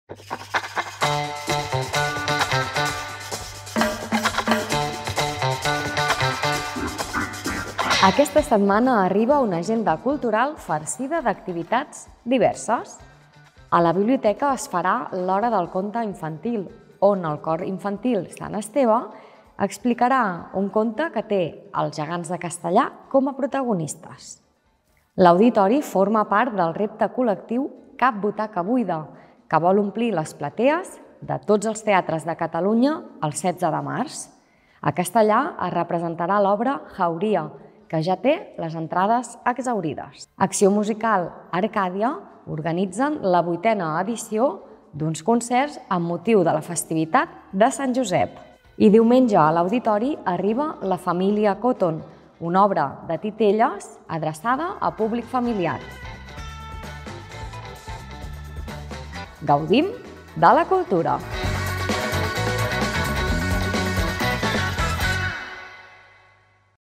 Aquesta setmana arriba una agenda cultural farcida d'activitats diverses. A la biblioteca es farà l'Hora del Conte Infantil, on el cor infantil Sant Esteve explicarà un conte que té els gegants de Castellar com a protagonistes. L'auditori forma part del repte col·lectiu Cap butaca buida, que vol omplir les platees de tots els teatres de Catalunya el 16 de març. A Castellar es representarà l'obra Jauria, que ja té les entrades exhaurides. Acció Musical Arcàdia organitzen la 8a edició d'uns concerts amb motiu de la festivitat de Sant Josep. I diumenge a l'auditori arriba La família Cotton, una obra de titelles adreçada a públic familiar. Gaudim de la cultura!